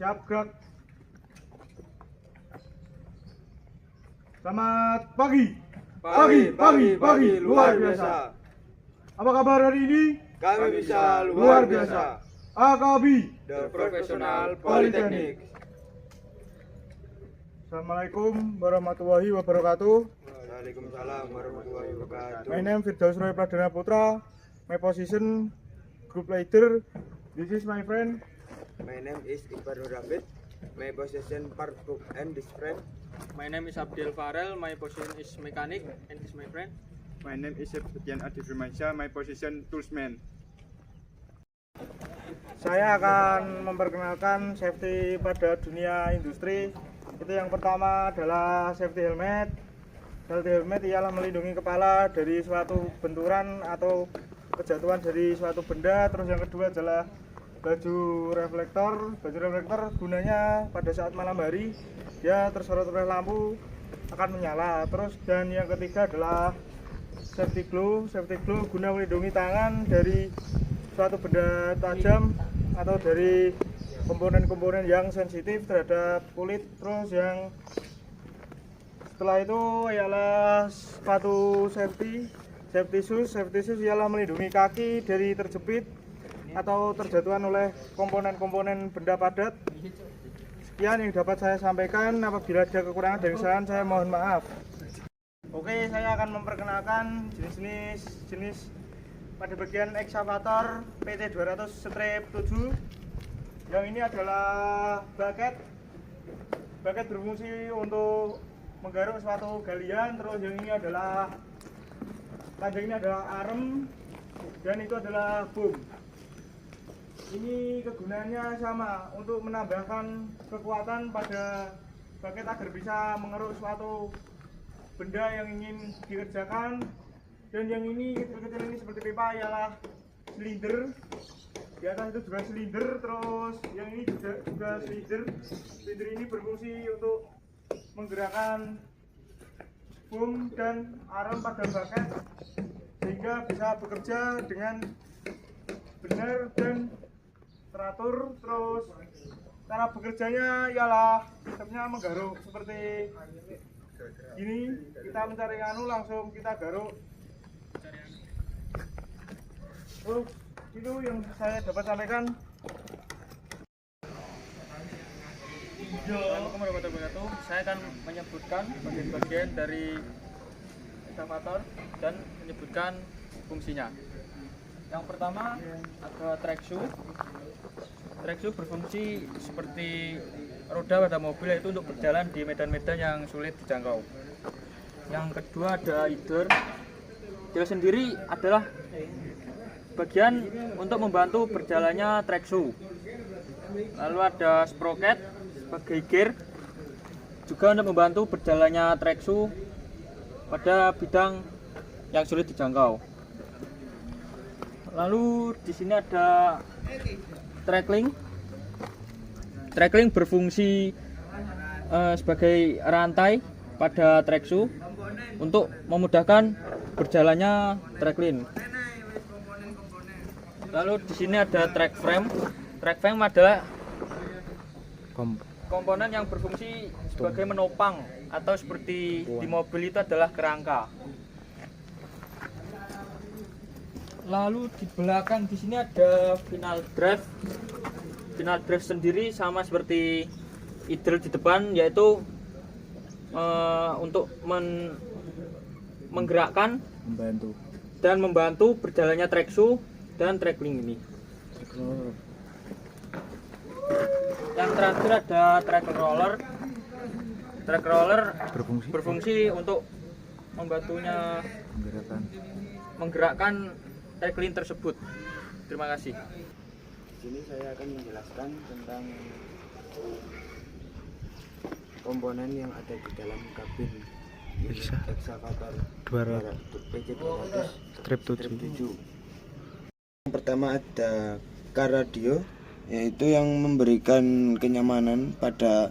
Siap gerak. Selamat pagi. Pagi, luar biasa. Apa kabar hari ini? Kami bisa luar biasa. AKABI The Professional Polytechnic. Assalamualaikum warahmatullahi wabarakatuh. Waalaikumsalam warahmatullahi wabarakatuh. My name Firdaus Roy Pradana Putra. My position group leader. This is my friend. My name is Iqbal Nur David. My possession part group and this friend. My name is Abdel Farel. My position is mechanic and this is my friend. My name is Septian Adi Firmansyah. My position toolsman. Saya akan memperkenalkan safety pada dunia industri. Itu yang pertama adalah safety helmet. Safety helmet ialah melindungi kepala dari suatu benturan atau kejatuhan dari suatu benda. Terus yang kedua adalah baju reflektor. Baju reflektor gunanya pada saat malam hari dia tersorot oleh lampu akan menyala. Terus dan yang ketiga adalah safety glove. Safety glove guna melindungi tangan dari suatu benda tajam atau dari komponen-komponen yang sensitif terhadap kulit. Terus yang setelah itu ialah sepatu safety shoes. Safety shoes ialah melindungi kaki dari terjepit atau terjatuhan oleh komponen-komponen benda padat. Sekian yang dapat saya sampaikan. Apabila ada kekurangan dan kesalahan saya mohon maaf. Oke, saya akan memperkenalkan jenis pada bagian ekskavator PT 200/7. Yang ini adalah bucket berfungsi untuk menggaruk suatu galian. Terus yang ini adalah arem, dan itu adalah boom. Ini kegunaannya sama untuk menambahkan kekuatan pada bucket agar bisa mengeruk suatu benda yang ingin dikerjakan. Dan yang ini kecil-kecil ini seperti pipa ialah silinder. Di atas itu juga silinder. Terus yang ini juga silinder. Silinder ini berfungsi untuk menggerakkan boom dan arem pada bucket sehingga bisa bekerja dengan benar dan teratur. Terus cara bekerjanya ialah sistemnya menggaruk seperti ini. Kita mencari langsung kita garuk. Terus itu yang saya dapat sampaikan. Assalamualaikum warahmatullahi wabarakatuh. Saya akan menyebutkan bagian-bagian dari ekskavator dan menyebutkan fungsinya. Yang pertama ada track shoe. Track shoe berfungsi seperti roda pada mobil, yaitu untuk berjalan di medan-medan yang sulit dijangkau. Yang kedua ada idler. Idler sendiri adalah bagian untuk membantu berjalannya track shoe. Lalu ada sprocket sebagai gear, juga untuk membantu berjalannya track shoe pada bidang yang sulit dijangkau. Lalu di sini ada trackling. Trackling berfungsi sebagai rantai pada track shoe untuk memudahkan berjalannya trackling. Lalu di sini ada track frame. Track frame adalah komponen yang berfungsi sebagai menopang atau seperti di mobil itu adalah kerangka. Lalu di belakang di sini ada final drive. Final drive sendiri sama seperti idle di depan, yaitu untuk menggerakkan dan membantu berjalannya track shoe dan trackling ini. Yang terakhir ada track roller. Track roller berfungsi untuk membantunya menggerakkan trackling tersebut. Terima kasih. Di sini saya akan menjelaskan tentang komponen yang ada di dalam kabin ekskavator PT 200/7. Yang pertama ada car radio, yaitu yang memberikan kenyamanan pada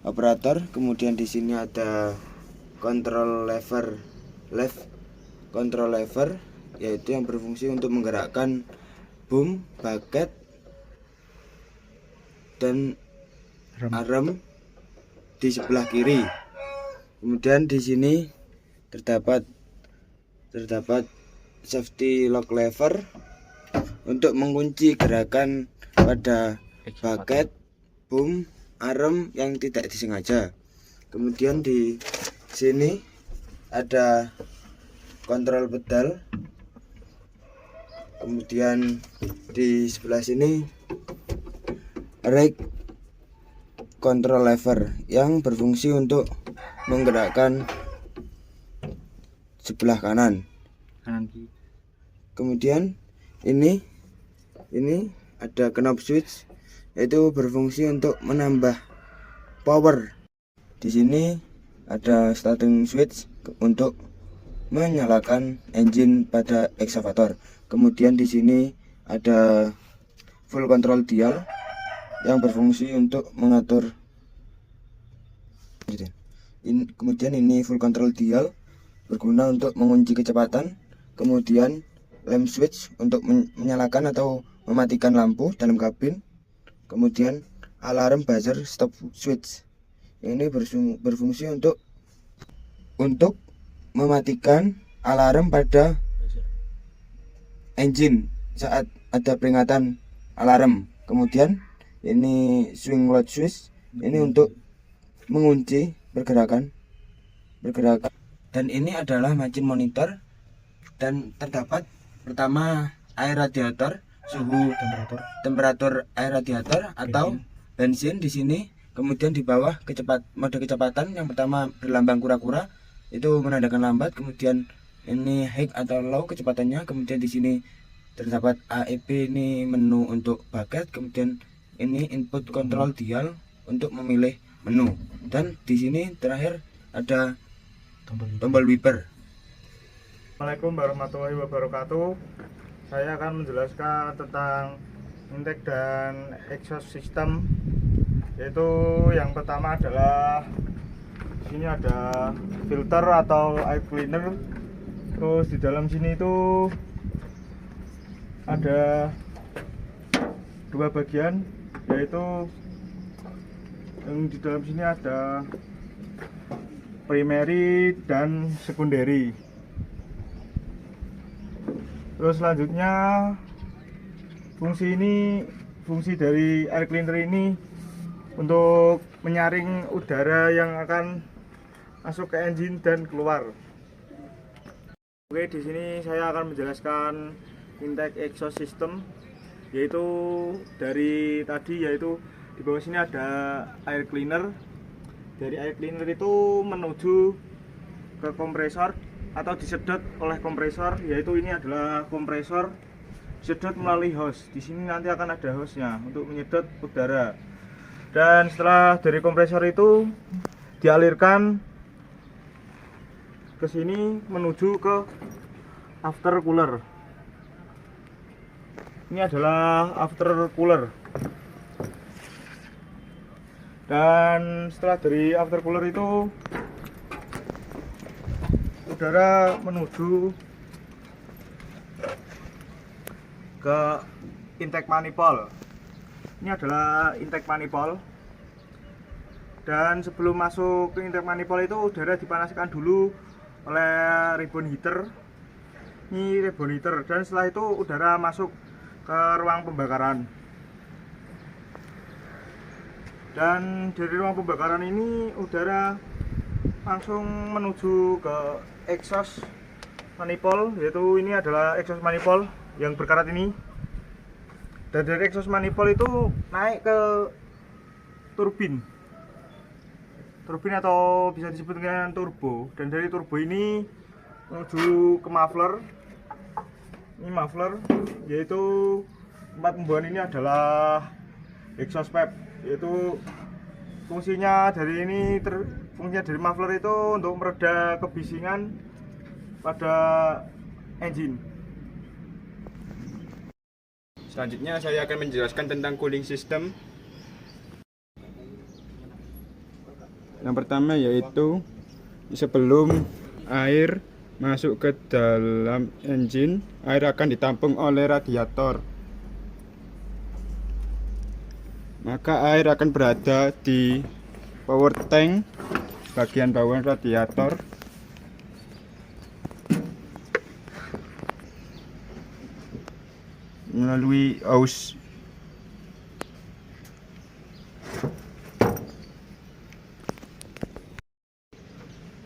operator. Kemudian di sini ada control lever, yaitu yang berfungsi untuk menggerakkan boom, bucket, dan arem di sebelah kiri. Kemudian di sini terdapat safety lock lever untuk mengunci gerakan pada bucket, boom, arem yang tidak disengaja. Kemudian di sini ada kontrol pedal. Kemudian di sebelah sini rake control lever yang berfungsi untuk menggerakkan sebelah kanan. Kemudian ini ada knob switch, yaitu berfungsi untuk menambah power. Di sini ada starting switch untuk menyalakan engine pada eksavator. Kemudian di sini ada full control dial yang berfungsi untuk mengatur. Kemudian ini full control dial berguna untuk mengunci kecepatan. Kemudian lamp switch untuk menyalakan atau mematikan lampu dalam kabin. Kemudian alarm buzzer stop switch. Ini berfungsi untuk mematikan alarm pada engine saat ada peringatan alarm. Kemudian ini swing load switch, ini untuk mengunci pergerakan. Dan ini adalah margin monitor, dan terdapat pertama air radiator, suhu temperatur air radiator atau bensin di sini. Kemudian di bawah mode kecepatan, yang pertama berlambang kura-kura itu menandakan lambat. Kemudian ini high atau low kecepatannya. Kemudian di sini terdapat AEP, ini menu untuk bucket. Kemudian ini input control dial untuk memilih menu. Dan di sini terakhir ada tombol wiper. Assalamualaikum warahmatullahi wabarakatuh. Saya akan menjelaskan tentang intake dan exhaust system. Yaitu yang pertama adalah sini ada filter atau air cleaner. Terus di dalam sini itu ada dua bagian, yaitu yang di dalam sini ada primary dan secondary. Terus selanjutnya fungsi dari air cleaner ini untuk menyaring udara yang akan masuk ke engine dan keluar. Oke, di sini saya akan menjelaskan intake exhaust system, yaitu dari tadi, yaitu di bawah sini ada air cleaner. Dari air cleaner itu menuju ke kompresor atau disedot oleh kompresor, yaitu ini adalah kompresor sedot melalui hose. Di sini nanti akan ada hose-nya untuk menyedot udara. Dan setelah dari kompresor itu dialirkan ke sini menuju ke after cooler. Ini adalah after cooler. Dan setelah dari after cooler itu udara menuju ke intake manifold. Ini adalah intake manifold. Dan sebelum masuk ke intake manifold itu udara dipanaskan dulu oleh ribbon heater. Ini ribbon heater, dan setelah itu udara masuk ke ruang pembakaran. Dan dari ruang pembakaran ini udara langsung menuju ke exhaust manifold, yaitu ini adalah exhaust manifold yang berkarat ini. Dan dari exhaust manifold itu naik ke turbin atau bisa disebut dengan turbo. Dan dari turbo ini menuju ke muffler. Ini muffler, yaitu tempat pembuangan ini adalah exhaust pipe, yaitu fungsinya dari muffler itu untuk mereda kebisingan pada engine. Selanjutnya saya akan menjelaskan tentang cooling system. Yang pertama yaitu sebelum air masuk ke dalam engine, air akan ditampung oleh radiator. maka air akan berada di power tank bagian bawah radiator. Melalui hose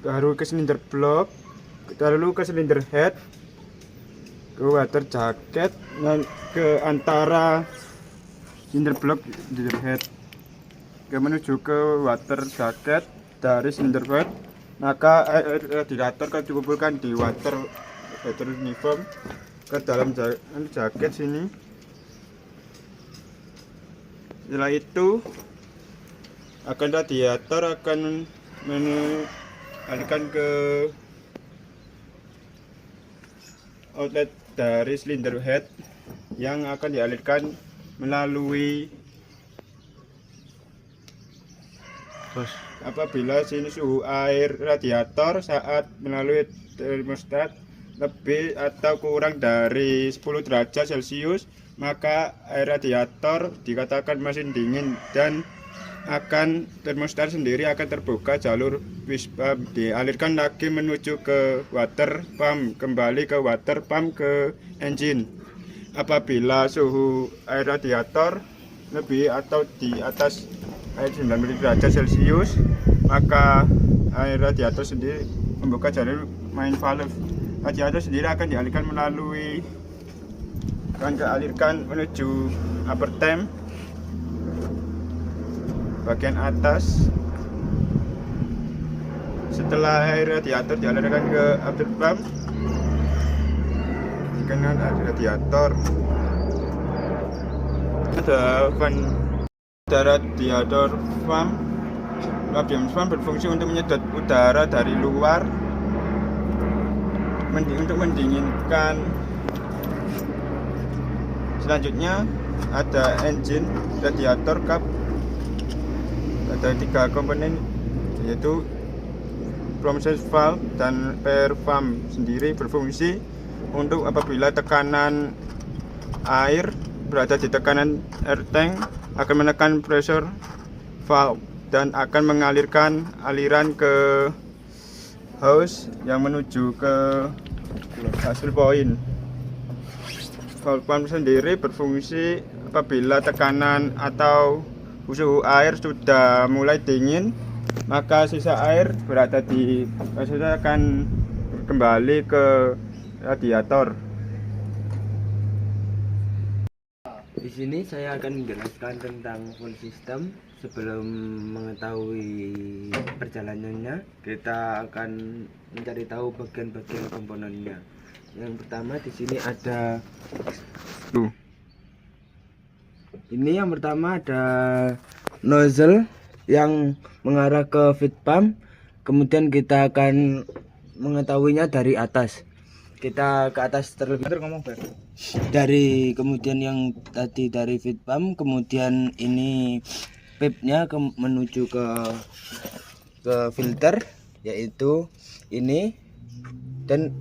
baru ke silinder block, lalu ke silinder head, ke water jacket, dan ke antara silinder block silinder head ke menuju ke water jacket dari silinder head. Maka air radiator akan dikumpulkan di water uniform ke dalam jaket sini. Setelah itu radiator akan mengalirkan ke outlet dari silinder head yang akan dialirkan melalui apabila sini suhu air radiator saat melalui termostat lebih atau kurang dari 10 derajat Celcius, maka air radiator dikatakan mesin dingin dan termostat sendiri akan terbuka jalur wisp pump, dialirkan lagi menuju ke water pump, kembali ke water pump ke engine. Apabila suhu air radiator lebih atau di atas air 90 derajat Celcius, maka air radiator sendiri membuka jalur main valve. Radiator sendiri akan dialirkan menuju upper tank bagian atas. Setelah air radiator dialirkan ke upper pump dengan air radiator, ada radiator pump. Radiator pump berfungsi untuk menyedot udara dari luar untuk mendinginkan. Selanjutnya ada engine radiator cup. Ada 3 komponen, yaitu prompt valve dan air pump sendiri berfungsi untuk apabila tekanan air berada di tekanan air tank akan menekan pressure valve dan akan mengalirkan aliran ke hose yang menuju ke hasil point. Valve pump sendiri berfungsi apabila tekanan atau suhu air sudah mulai dingin, maka sisa air akan kembali ke radiator. Di sini saya akan menjelaskan tentang full system. Sebelum mengetahui perjalanannya, kita akan mencari tahu bagian-bagian komponennya. Yang pertama di sini ada ini yang pertama ada nozzle yang mengarah ke feed pump. Kemudian kita akan mengetahuinya dari atas. Kita ke atas terlebih dari kemudian yang tadi dari feed pump, kemudian ini pipe-nya menuju ke filter, yaitu ini, dan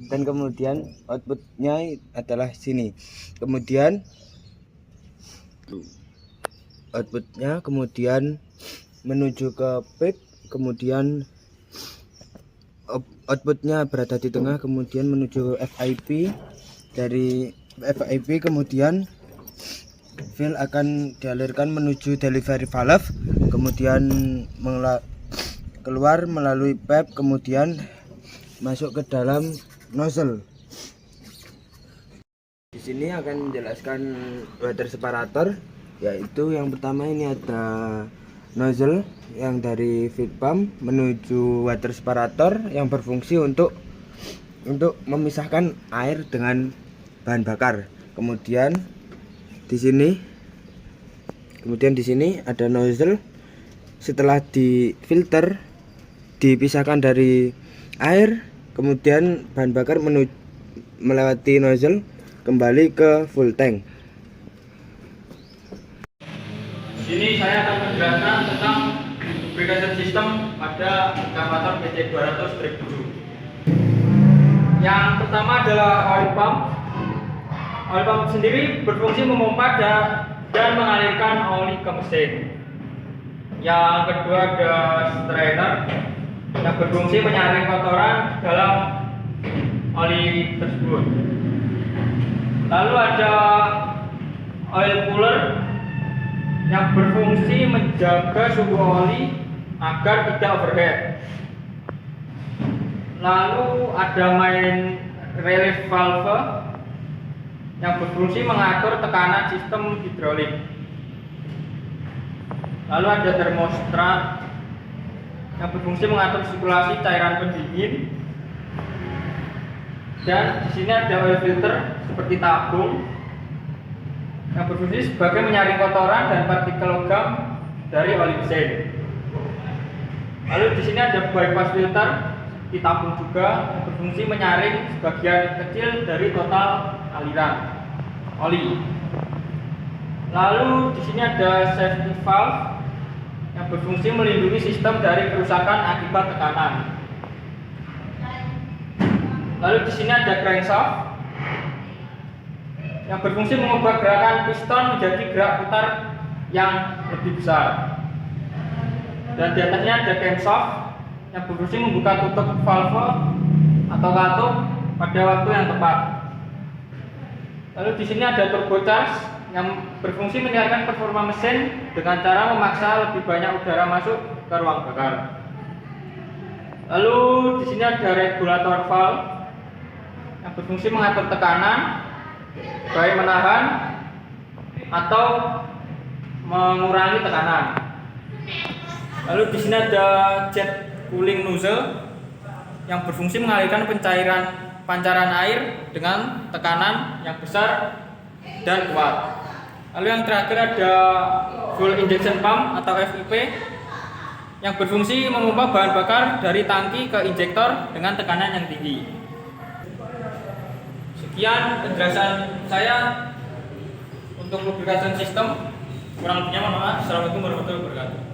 kemudian outputnya adalah sini. Kemudian outputnya kemudian menuju ke pipe, kemudian outputnya berada di tengah, kemudian menuju FIP. Dari FIP kemudian fill akan dialirkan menuju delivery valve, kemudian keluar melalui pipe, kemudian masuk ke dalam nozzle. Di sini akan menjelaskan water separator, yaitu yang pertama ini ada nozzle yang dari feed pump menuju water separator yang berfungsi untuk memisahkan air dengan bahan bakar. Kemudian di sini ada nozzle. Setelah difilter, dipisahkan dari air, kemudian bahan bakar melewati nozzle kembali ke full tank. Di sini saya akan menjelaskan tentang lubrication system pada ekskavator PT200-7. Yang pertama adalah oil pump. Oil pump sendiri berfungsi memompa dan mengalirkan oli ke mesin. Yang kedua ada strainer yang berfungsi menyaring kotoran dalam oli tersebut. Lalu ada oil cooler yang berfungsi menjaga suhu oli agar tidak overheat. Lalu ada main relief valve yang berfungsi mengatur tekanan sistem hidrolik. Lalu ada termostat yang berfungsi mengatur sirkulasi cairan pendingin. Dan di sini ada oil filter seperti tabung yang berfungsi sebagai menyaring kotoran dan partikel logam dari oli mesin. Lalu di sini ada bypass filter di tabung juga yang berfungsi menyaring sebagian kecil dari total aliran oli. Lalu di sini ada safety valve yang berfungsi melindungi sistem dari kerusakan akibat tekanan. Lalu di sini ada crankshaft yang berfungsi mengubah gerakan piston menjadi gerak putar yang lebih besar. Dan di atasnya ada camshaft yang berfungsi membuka tutup valve atau katup pada waktu yang tepat. Lalu di sini ada turbocharge yang berfungsi meningkatkan performa mesin dengan cara memaksa lebih banyak udara masuk ke ruang bakar. Lalu di sini ada regulator valve yang berfungsi mengatur tekanan, baik menahan atau mengurangi tekanan. Lalu di sini ada jet cooling nozzle yang berfungsi mengalirkan pancaran air dengan tekanan yang besar dan kuat. Lalu yang terakhir ada fuel injection pump atau FIP yang berfungsi memompa bahan bakar dari tangki ke injektor dengan tekanan yang tinggi. Sekian penjelasan saya untuk lubrication system. Kurang lebihnya mohon maaf. Assalamualaikum warahmatullahi wabarakatuh.